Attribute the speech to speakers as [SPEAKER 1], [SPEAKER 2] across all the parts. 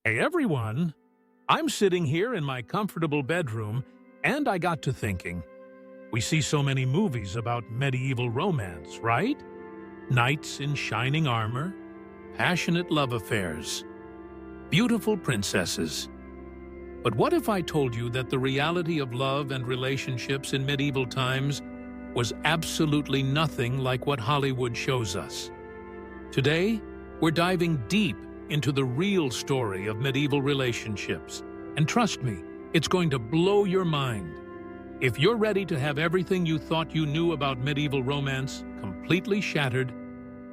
[SPEAKER 1] Hey everyone! I'm sitting here in my comfortable bedroom, and I got to thinking. We see so many movies about medieval romance, right? Knights in shining armor, passionate love affairs, beautiful princesses. But what if I told you that the reality of love and relationships in medieval times was absolutely nothing like what Hollywood shows us? Today, we're diving deep into the real story of medieval relationships. And trust me, it's going to blow your mind. If you're ready to have everything you thought you knew about medieval romance completely shattered,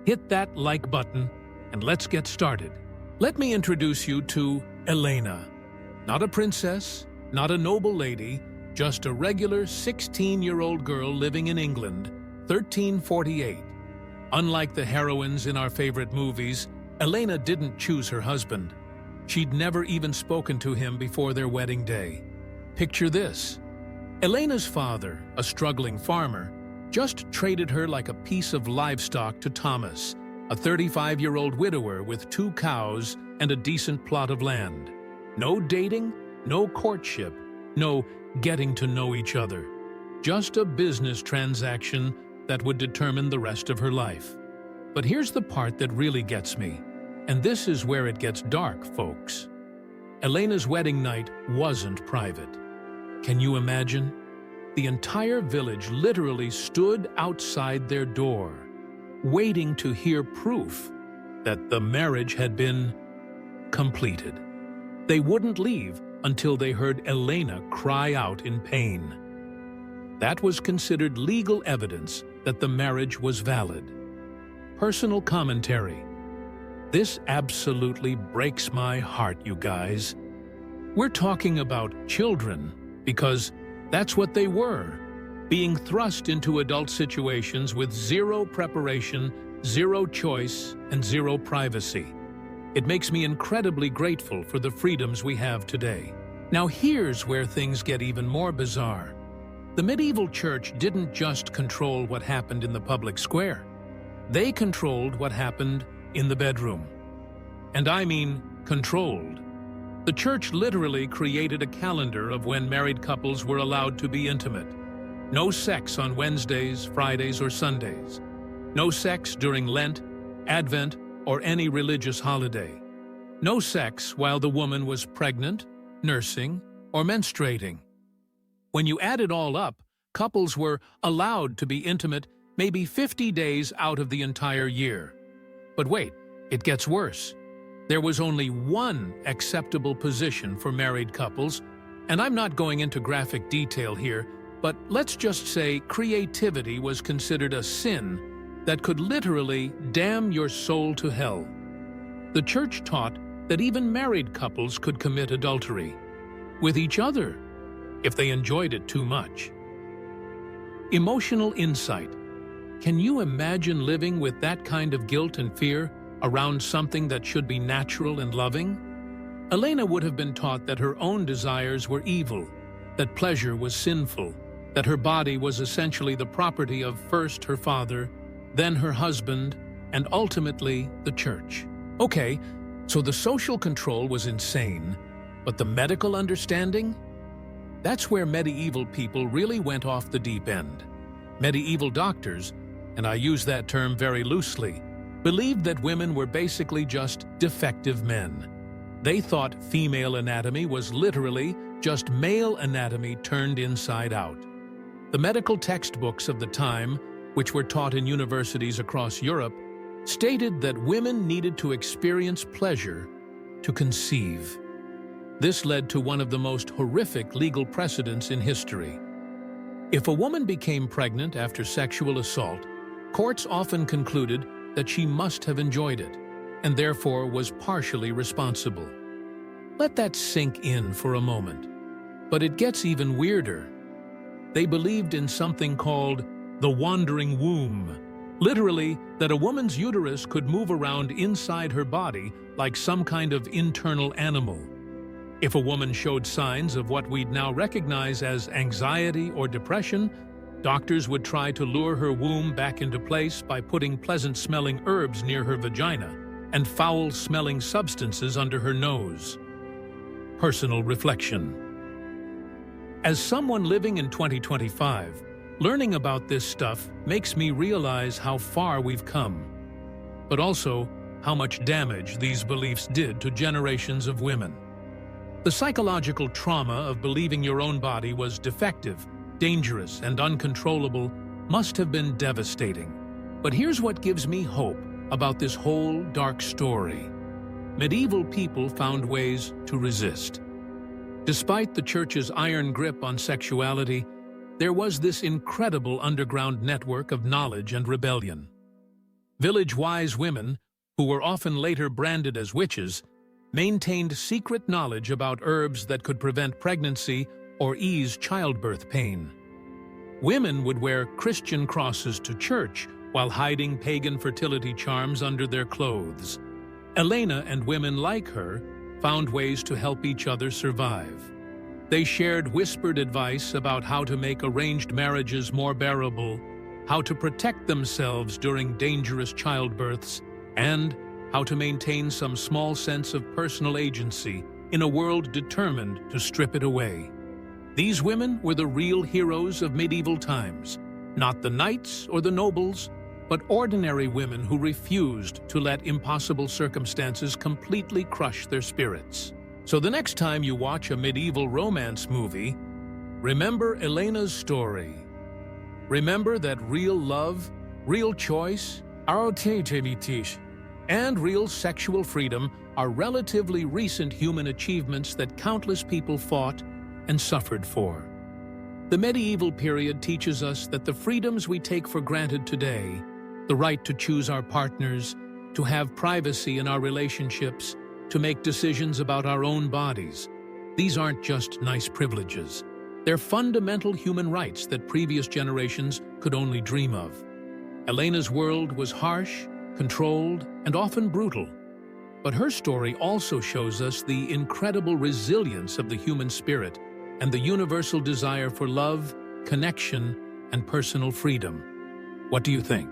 [SPEAKER 1] hit that like button and let's get started. Let me introduce you to Elena. Not a princess, not a noble lady, just a regular 16-year-old girl living in England, 1348. Unlike the heroines in our favorite movies, Elena didn't choose her husband. She'd never even spoken to him before their wedding day. Picture this. Elena's father, a struggling farmer, just traded her like a piece of livestock to Thomas, a 35-year-old widower with 2 cows and a decent plot of land. No dating, no courtship, no getting to know each other. Just a business transaction that would determine the rest of her life. But here's the part that really gets me. And this is where it gets dark, folks. Elena's wedding night wasn't private. Can you imagine? The entire village literally stood outside their door, waiting to hear proof that the marriage had been completed. They wouldn't leave until they heard Elena cry out in pain. That was considered legal evidence that the marriage was valid. Personal commentary. This absolutely breaks my heart, you guys. We're talking about children because that's what they were, being thrust into adult situations with zero preparation, zero choice, and zero privacy. It makes me incredibly grateful for the freedoms we have today. Now here's where things get even more bizarre. The medieval church didn't just control what happened in the public square. They controlled what happened in the bedroom. And I mean controlled. The church literally created a calendar of when married couples were allowed to be intimate. No sex on Wednesdays, Fridays, or Sundays. No sex during Lent, Advent, or any religious holiday. No sex while the woman was pregnant, nursing, or menstruating. When you add it all up, couples were allowed to be intimate maybe 50 days out of the entire year. But wait, it gets worse. There was only one acceptable position for married couples, and I'm not going into graphic detail here, but let's just say creativity was considered a sin that could literally damn your soul to hell. The church taught that even married couples could commit adultery with each other if they enjoyed it too much. Emotional insight. Can you imagine living with that kind of guilt and fear around something that should be natural and loving? Elena would have been taught that her own desires were evil, that pleasure was sinful, that her body was essentially the property of first her father, then her husband, and ultimately the church. Okay, so the social control was insane, but the medical understanding? That's where medieval people really went off the deep end. Medieval doctors, and I use that term very loosely, believed that women were basically just defective men. They thought female anatomy was literally just male anatomy turned inside out. The medical textbooks of the time, which were taught in universities across Europe, stated that women needed to experience pleasure to conceive. This led to one of the most horrific legal precedents in history. If a woman became pregnant after sexual assault, courts often concluded that she must have enjoyed it, and therefore was partially responsible. Let that sink in for a moment. But it gets even weirder. They believed in something called the wandering womb, literally that a woman's uterus could move around inside her body like some kind of internal animal. If a woman showed signs of what we'd now recognize as anxiety or depression, doctors would try to lure her womb back into place by putting pleasant-smelling herbs near her vagina, and foul-smelling substances under her nose. Personal reflection. As someone living in 2025, learning about this stuff makes me realize how far we've come, but also how much damage these beliefs did to generations of women. The psychological trauma of believing your own body was defective, dangerous, and uncontrollable must have been devastating. But here's what gives me hope about this whole dark story. Medieval people found ways to resist. Despite the church's iron grip on sexuality, there was this incredible underground network of knowledge and rebellion. Village-wise women, who were often later branded as witches, maintained secret knowledge about herbs that could prevent pregnancy or ease childbirth pain. Women would wear Christian crosses to church while hiding pagan fertility charms under their clothes. Elena and women like her found ways to help each other survive. They shared whispered advice about how to make arranged marriages more bearable, how to protect themselves during dangerous childbirths, and how to maintain some small sense of personal agency in a world determined to strip it away. These women were the real heroes of medieval times, not the knights or the nobles, but ordinary women who refused to let impossible circumstances completely crush their spirits. So the next time you watch a medieval romance movie, remember Elena's story. Remember that real love, real choice, and real sexual freedom are relatively recent human achievements that countless people fought and suffered for. The medieval period teaches us that the freedoms we take for granted today, the right to choose our partners, to have privacy in our relationships, to make decisions about our own bodies, these aren't just nice privileges. They're fundamental human rights that previous generations could only dream of. Elena's world was harsh, controlled, and often brutal. But her story also shows us the incredible resilience of the human spirit and the universal desire for love, connection, and personal freedom. What do you think?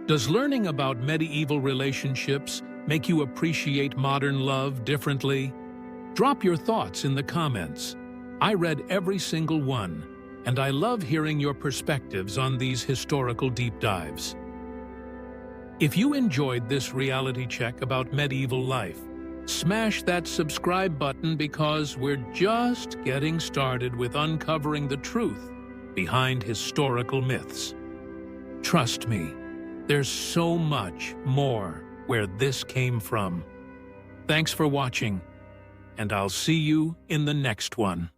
[SPEAKER 1] Does learning about medieval relationships make you appreciate modern love differently? Drop your thoughts in the comments. I read every single one, and I love hearing your perspectives on these historical deep dives. If you enjoyed this reality check about medieval life, smash that subscribe button because we're just getting started with uncovering the truth behind historical myths. Trust me, there's so much more where this came from. Thanks for watching, and I'll see you in the next one.